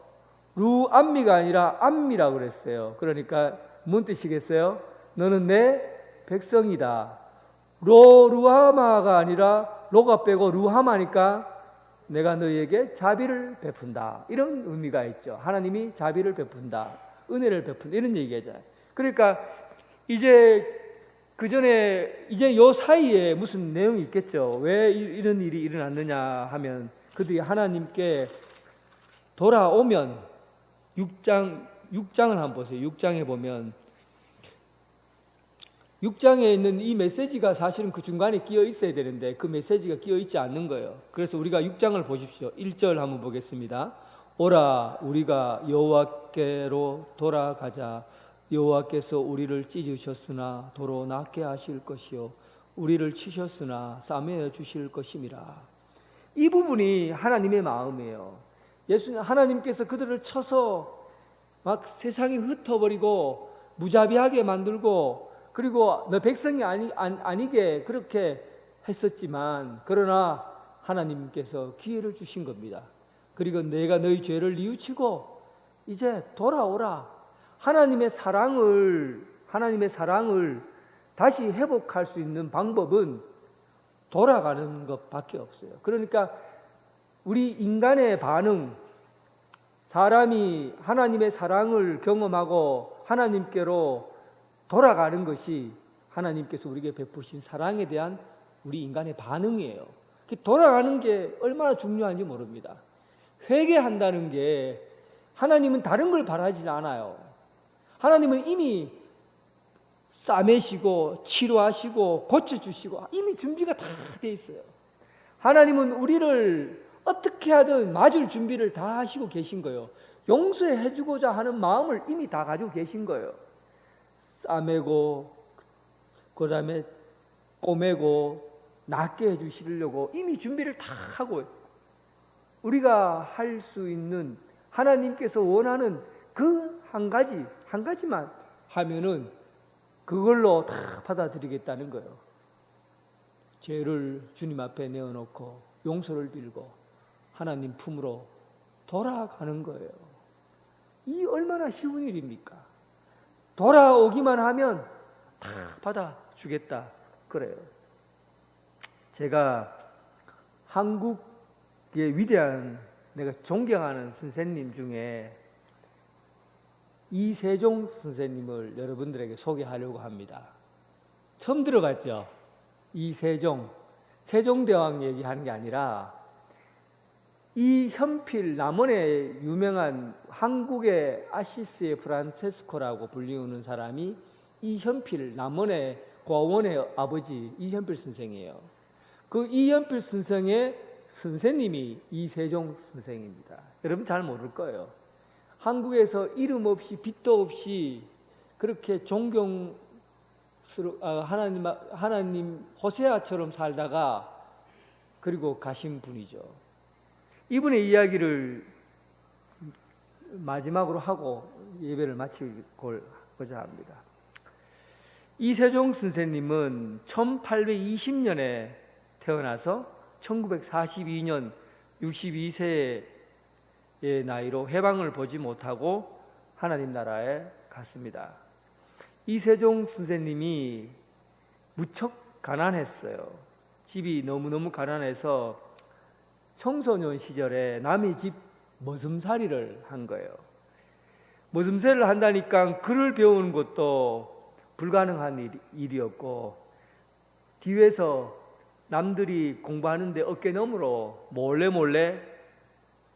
루암미가 아니라 암미라 그랬어요. 그러니까 뭔 뜻이겠어요? 너는 내 백성이다. 루하마가 아니라 로가 빼고 루하마니까 내가 너희에게 자비를 베푼다. 이런 의미가 있죠. 하나님이 자비를 베푼다. 은혜를 베푼다. 이런 얘기잖아요. 그러니까 이제 그 전에 이제 요 사이에 무슨 내용이 있겠죠. 왜 이런 일이 일어났느냐 하면 그들이 하나님께 돌아오면 6장을 한번 보세요. 6장에 보면 6장에 있는 이 메시지가 사실은 그 중간에 끼어 있어야 되는데 그 메시지가 끼어 있지 않는 거예요. 그래서 우리가 6장을 보십시오. 1절 한번 보겠습니다. 오라 우리가 여호와께로 돌아가자. 여호와께서 우리를 찢으셨으나 도로 낫게 하실 것이요 우리를 치셨으나 싸매어 주실 것임이라. 이 부분이 하나님의 마음이에요. 예수님 하나님께서 그들을 쳐서 막 세상이 흩어버리고 무자비하게 만들고 그리고 너 백성이 아니게 그렇게 했었지만 그러나 하나님께서 기회를 주신 겁니다. 그리고 내가 너희 죄를 뉘우치고 이제 돌아오라. 하나님의 사랑을 다시 회복할 수 있는 방법은 돌아가는 것밖에 없어요. 그러니까 우리 인간의 반응, 사람이 하나님의 사랑을 경험하고 하나님께로 돌아가는 것이 하나님께서 우리에게 베푸신 사랑에 대한 우리 인간의 반응이에요. 돌아가는 게 얼마나 중요한지 모릅니다. 회개한다는 게 하나님은 다른 걸 바라지 않아요. 하나님은 이미 싸매시고 치료하시고 고쳐주시고 이미 준비가 다 돼 있어요. 하나님은 우리를 어떻게 하든 맞을 준비를 다 하시고 계신 거예요. 용서해 주고자 하는 마음을 이미 다 가지고 계신 거예요. 싸매고 그 다음에 꼬매고 낫게 해주시려고 이미 준비를 다 하고 우리가 할 수 있는 하나님께서 원하는 그 한 가지만 하면은 그걸로 다 받아들이겠다는 거예요. 죄를 주님 앞에 내어놓고 용서를 빌고 하나님 품으로 돌아가는 거예요. 이 얼마나 쉬운 일입니까? 돌아오기만 하면 다 받아주겠다 그래요. 제가 한국의 위대한 내가 존경하는 선생님 중에 이세종 선생님을 여러분들에게 소개하려고 합니다. 처음 들어봤죠? 이세종, 세종대왕 얘기하는 게 아니라 이현필 남원의 유명한 한국의 아시스의 프란체스코라고 불리우는 사람이 이현필 남원의 고원의 아버지 이현필 선생이에요. 그 이현필 선생의 선생님이 이세종 선생입니다. 여러분 잘 모를 거예요. 한국에서 이름 없이 빛도 없이 그렇게 하나님 호세아처럼 살다가 그리고 가신 분이죠. 이분의 이야기를 마지막으로 하고 예배를 마치고자 합니다. 이세종 선생님은 1820년에 태어나서 1942년 62세의 나이로 해방을 보지 못하고 하나님 나라에 갔습니다. 이세종 선생님이 무척 가난했어요. 집이 너무너무 가난해서 청소년 시절에 남의 집 머슴살이를 한 거예요. 머슴살이를 한다니까 글을 배우는 것도 불가능한 일이었고 뒤에서 남들이 공부하는데 어깨너머로 몰래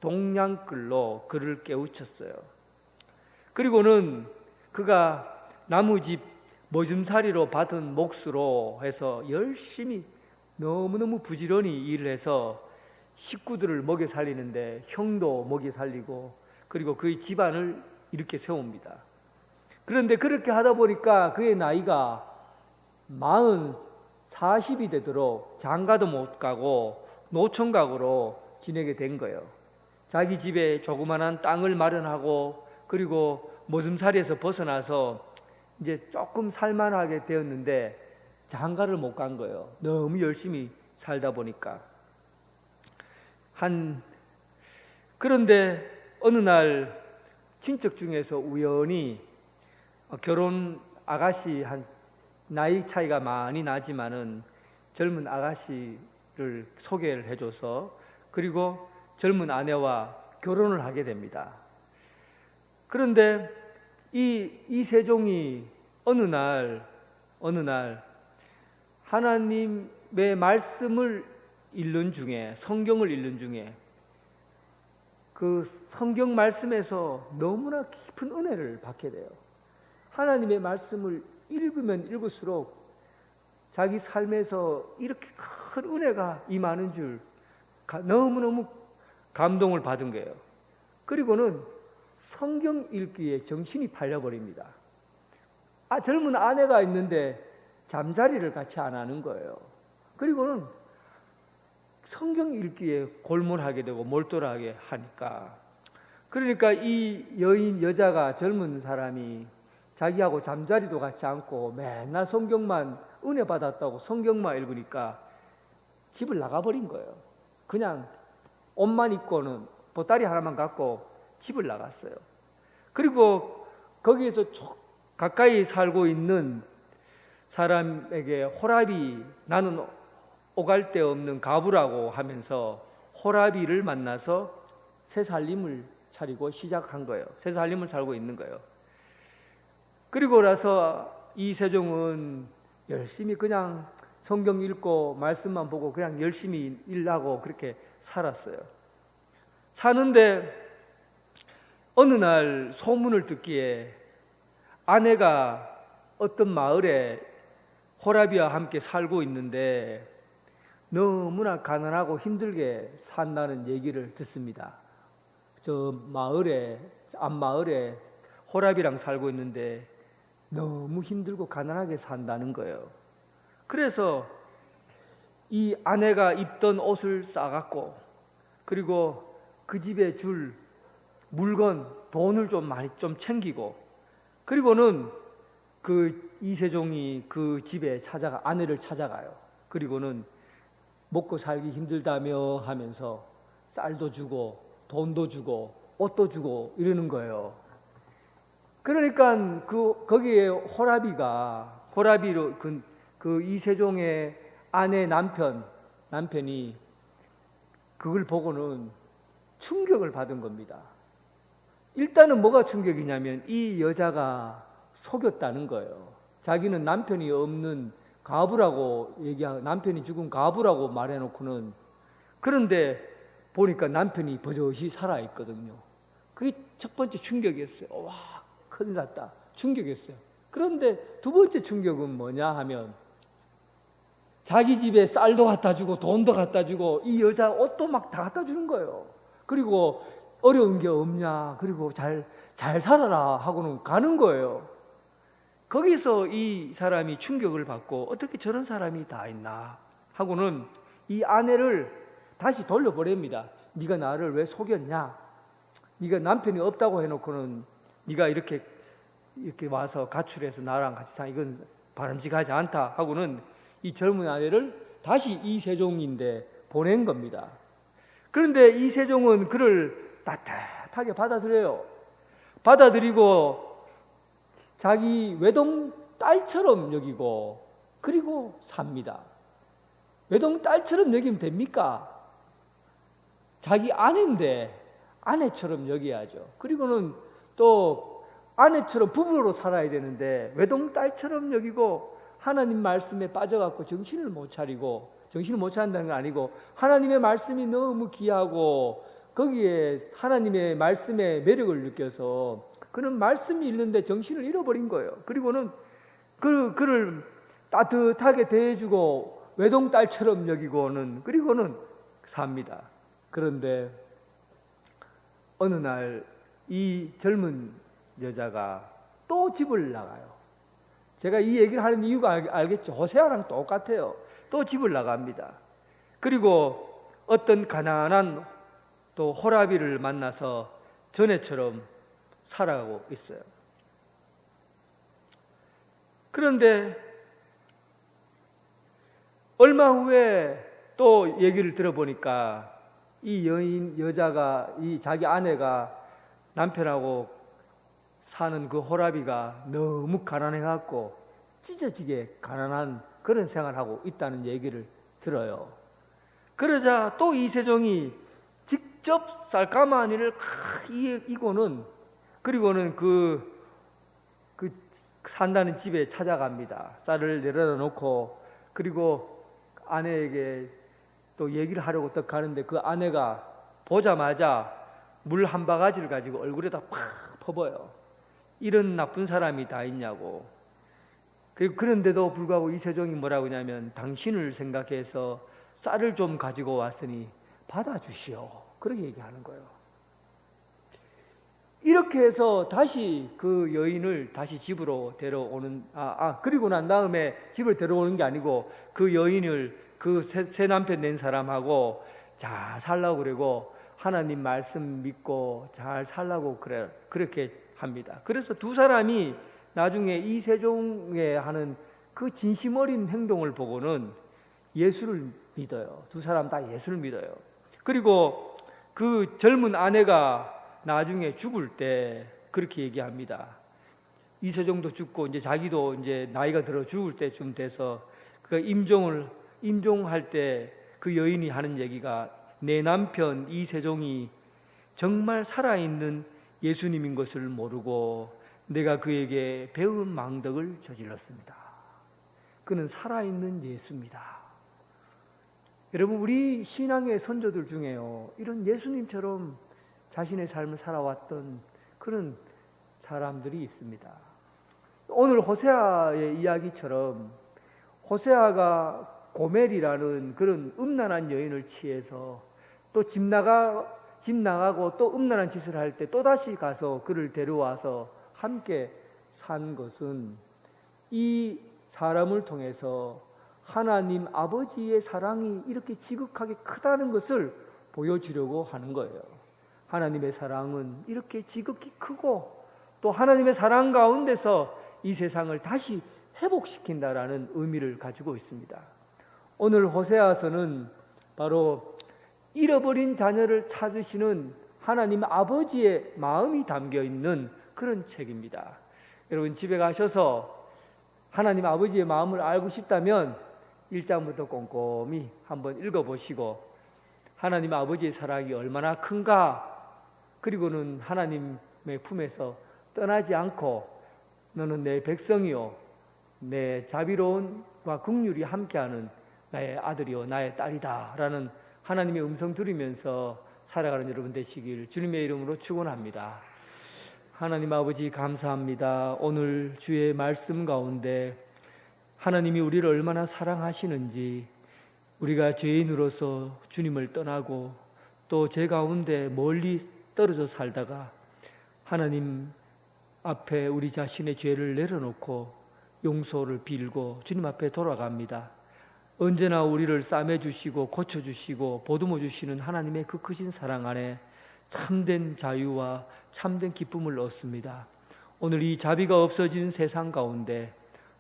동냥글로 그를 깨우쳤어요. 그리고는 그가 나무집 머슴살이로 받은 몫으로 해서 열심히 너무너무 부지런히 일을 해서 식구들을 먹여 살리는데 형도 먹여 살리고 그리고 그의 집안을 이렇게 세웁니다. 그런데 그렇게 하다 보니까 그의 나이가 40이 되도록 장가도 못 가고 노총각으로 지내게 된 거예요. 자기 집에 조그만한 땅을 마련하고 그리고 머슴살이에서 벗어나서 이제 조금 살만하게 되었는데 장가를 못 간 거예요. 너무 열심히 살다 보니까. 그런데 어느 날 친척 중에서 우연히 결혼 아가씨 나이 차이가 많이 나지만은 젊은 아가씨를 소개를 해줘서 그리고 젊은 아내와 결혼을 하게 됩니다. 그런데 이세종이 어느 날 하나님의 말씀을 읽는 중에 성경을 읽는 중에 그 성경 말씀에서 너무나 깊은 은혜를 받게 돼요. 하나님의 말씀을 읽으면 읽을수록 자기 삶에서 이렇게 큰 은혜가 임하는 줄 너무너무 감동을 받은 거예요. 그리고는 성경 읽기에 정신이 팔려버립니다. 젊은 아내가 있는데 잠자리를 같이 안 하는 거예요. 그리고는 성경 읽기에 골몰하게 되고 몰두하게 하니까, 그러니까 이 여자가, 젊은 사람이 자기하고 잠자리도 같지 않고 맨날 성경만, 은혜 받았다고 성경만 읽으니까 집을 나가버린 거예요. 그냥 옷만 입고는 보따리 하나만 갖고 집을 나갔어요. 그리고 거기에서 가까이 살고 있는 사람에게 호라비, 나는 오갈 데 없는 가부라고 하면서 호라비를 만나서 새 살림을 차리고 시작한 거예요. 새 살림을 살고 있는 거예요. 그리고 나서 이세종은 열심히 그냥 성경 읽고 말씀만 보고 그냥 열심히 일하고 그렇게 살았어요. 사는데 어느 날 소문을 듣기에 아내가 어떤 마을에 호라비와 함께 살고 있는데 너무나 가난하고 힘들게 산다는 얘기를 듣습니다. 저 마을에, 앞마을에 호라비랑 살고 있는데 너무 힘들고 가난하게 산다는 거예요. 그래서 이 아내가 입던 옷을 싸갖고, 그리고 그 집에 줄 물건, 돈을 좀 많이 좀 챙기고, 그리고는 그 이세종이 그 집에 아내를 찾아가요. 그리고는 먹고 살기 힘들다며 하면서 쌀도 주고 돈도 주고 옷도 주고 이러는 거예요. 그러니까 거기에 호라비로 그 이세종의 아내 남편이 그걸 보고는 충격을 받은 겁니다. 일단은 뭐가 충격이냐면 이 여자가 속였다는 거예요. 자기는 남편이 없는 가부라고 얘기하고, 남편이 죽은 가부라고 말해놓고는, 그런데 보니까 남편이 버젓이 살아있거든요. 그게 첫 번째 충격이었어요. 와, 큰일 났다. 충격이었어요. 그런데 두 번째 충격은 뭐냐 하면, 자기 집에 쌀도 갖다 주고 돈도 갖다 주고 이 여자 옷도 막 다 갖다 주는 거예요. 그리고 어려운 게 없냐, 그리고 잘 살아라 하고는 가는 거예요. 거기서 이 사람이 충격을 받고 어떻게 저런 사람이 다 있나 하고는 이 아내를 다시 돌려보냅니다. 네가 나를 왜 속였냐? 네가 남편이 없다고 해놓고는 네가 이렇게 와서 가출해서 나랑 같이 사, 이건 바람직하지 않다 하고는 이 젊은 아내를 다시 이세종인데 보낸 겁니다. 그런데 이세종은 그를 따뜻하게 받아들여요. 받아들이고 자기 외동 딸처럼 여기고, 그리고 삽니다. 외동 딸처럼 여기면 됩니까? 자기 아내인데 아내처럼 여겨야죠. 그리고는 또 아내처럼 부부로 살아야 되는데 외동 딸처럼 여기고, 하나님 말씀에 빠져갖고 정신을 못 차린다는 건 아니고, 하나님의 말씀이 너무 귀하고 거기에 하나님의 말씀의 매력을 느껴서 그는 말씀이 있는데 정신을 잃어버린 거예요. 그리고는 그를 따뜻하게 대해주고 외동딸처럼 여기고는, 그리고는 삽니다. 그런데 어느 날 이 젊은 여자가 또 집을 나가요. 제가 이 얘기를 하는 이유가 알겠죠? 호세아랑 똑같아요. 또 집을 나갑니다. 그리고 어떤 가난한 또 호라비를 만나서 전에처럼 살아가고 있어요. 그런데 얼마 후에 또 얘기를 들어보니까 이 여자가, 이 자기 아내가 남편하고 사는 그 호라비가 너무 가난해갖고 찢어지게 가난한 그런 생활하고 있다는 얘기를 들어요. 그러자 또 이세종이 직접 쌀가마니를 이고는, 그리고는 그 산다는 집에 찾아갑니다. 쌀을 내려다 놓고, 그리고 아내에게 또 얘기를 하려고 딱 가는데 그 아내가 보자마자 물 한 바가지를 가지고 얼굴에다 팍 퍼버요. 이런 나쁜 사람이 다 있냐고. 그리고 그런데도 불구하고 이세종이 뭐라고 하냐면 당신을 생각해서 쌀을 좀 가지고 왔으니 받아주시오. 그렇게 얘기하는 거예요. 이렇게 해서 다시 그 여인을 다시 집으로 데려오는, 그리고 난 다음에 집을 데려오는 게 아니고 그 여인을 그 새 남편 낸 사람하고 잘 살라고 그러고 하나님 말씀 믿고 잘 살라고 그렇게 합니다. 그래서 두 사람이 나중에 이세종에 하는 그 진심 어린 행동을 보고는 예수를 믿어요. 두 사람 다 예수를 믿어요. 그리고 그 젊은 아내가 나중에 죽을 때 그렇게 얘기합니다. 이세종도 죽고 이제 자기도 이제 나이가 들어 죽을 때쯤 돼서 그 임종할 때 그 여인이 하는 얘기가 내 남편 이세종이 정말 살아있는 예수님인 것을 모르고 내가 그에게 배은 망덕을 저질렀습니다. 그는 살아있는 예수입니다. 여러분, 우리 신앙의 선조들 중에요, 이런 예수님처럼 자신의 삶을 살아왔던 그런 사람들이 있습니다. 오늘 호세아의 이야기처럼 호세아가 고멜이라는 그런 음란한 여인을 취해서 또 집 나가고 또 음란한 짓을 할 때 또다시 가서 그를 데려와서 함께 산 것은 이 사람을 통해서 하나님 아버지의 사랑이 이렇게 지극하게 크다는 것을 보여주려고 하는 거예요. 하나님의 사랑은 이렇게 지극히 크고 또 하나님의 사랑 가운데서 이 세상을 다시 회복시킨다라는 의미를 가지고 있습니다. 오늘 호세아서는 바로 잃어버린 자녀를 찾으시는 하나님 아버지의 마음이 담겨 있는 그런 책입니다. 여러분, 집에 가셔서 하나님 아버지의 마음을 알고 싶다면 1장부터 꼼꼼히 한번 읽어보시고 하나님 아버지의 사랑이 얼마나 큰가, 그리고는 하나님의 품에서 떠나지 않고 너는 내 백성이요 내 자비로움과 긍휼이 함께하는 나의 아들이요 나의 딸이다 라는 하나님의 음성 들으면서 살아가는 여러분 되시길 주님의 이름으로 축원합니다. 하나님 아버지 감사합니다. 오늘 주의 말씀 가운데 하나님이 우리를 얼마나 사랑하시는지, 우리가 죄인으로서 주님을 떠나고 또 제 가운데 멀리 떨어져 살다가 하나님 앞에 우리 자신의 죄를 내려놓고 용서를 빌고 주님 앞에 돌아갑니다. 언제나 우리를 싸매주시고 고쳐주시고 보듬어 주시는 하나님의 그 크신 사랑 안에 참된 자유와 참된 기쁨을 얻습니다. 오늘 이 자비가 없어진 세상 가운데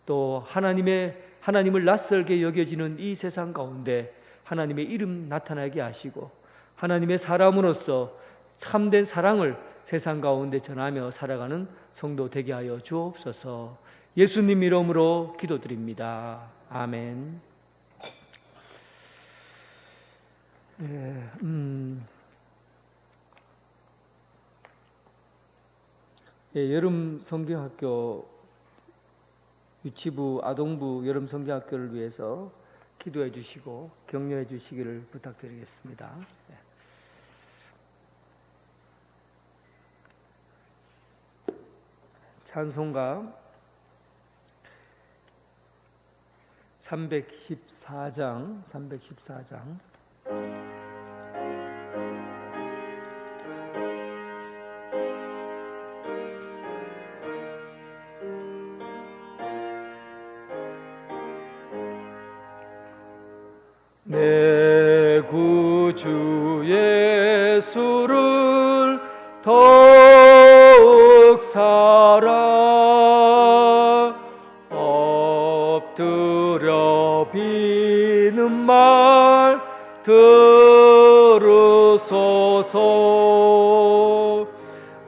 또 하나님을 낯설게 여겨지는 이 세상 가운데 하나님의 이름 나타나게 하시고 하나님의 사람으로서 참된 사랑을 세상 가운데 전하며 살아가는 성도 되게 하여 주옵소서. 예수님 이름으로 기도드립니다. 아멘. 여름 성경학교 유치부, 아동부 여름 성경학교를 위해서 기도해 주시고 격려해 주시기를 부탁드리겠습니다. 찬송가 314장 내 구주 예수를 더욱 사랑 엎드려 비는 말 들으소서.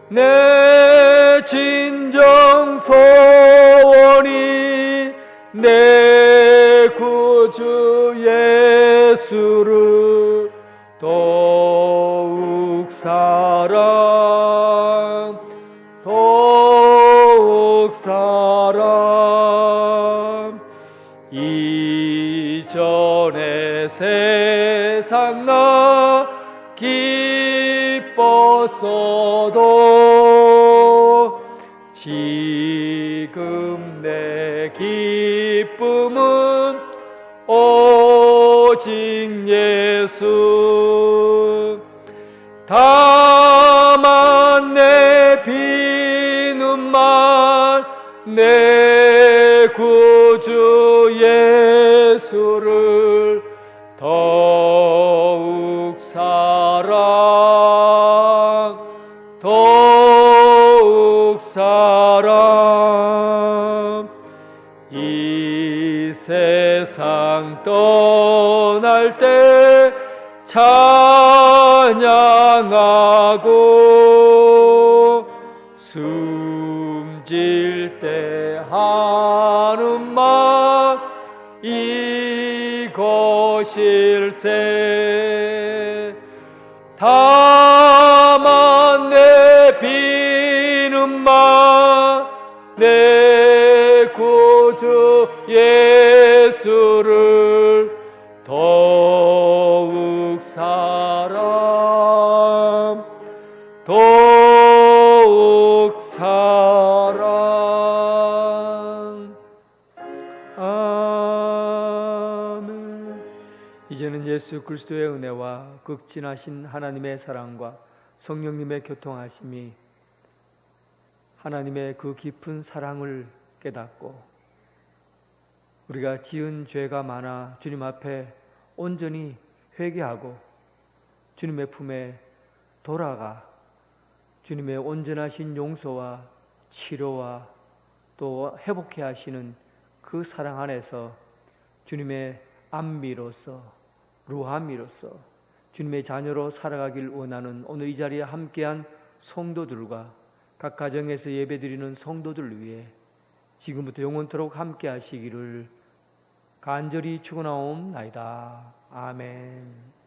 내 진정 소원이 내 구주 예수를 더욱 사랑 이전에 세상 나 기뻤어도 지금 내 길 오직 예수. 다만 내 비는말 내 구주 예수를 더욱 사랑. 이 세상 떠날 때 찬양하고 숨질 때 하는 말 이것일세. 다만 내 비는말 내 구주 예수를 더욱 사랑. 아멘. 이제는 예수 그리스도의 은혜와 극진하신 하나님의 사랑과 성령님의 교통하심이 하나님의 그 깊은 사랑을 깨닫고 우리가 지은 죄가 많아 주님 앞에 온전히 회개하고 주님의 품에 돌아가 주님의 온전하신 용서와 치료와 또 회복해 하시는 그 사랑 안에서 주님의 안미로서 루하미로서 주님의 자녀로 살아가길 원하는 오늘 이 자리에 함께한 성도들과 각 가정에서 예배드리는 성도들 위해 지금부터 영원토록 함께 하시기를 간절히 축원하옵나이다. 아멘.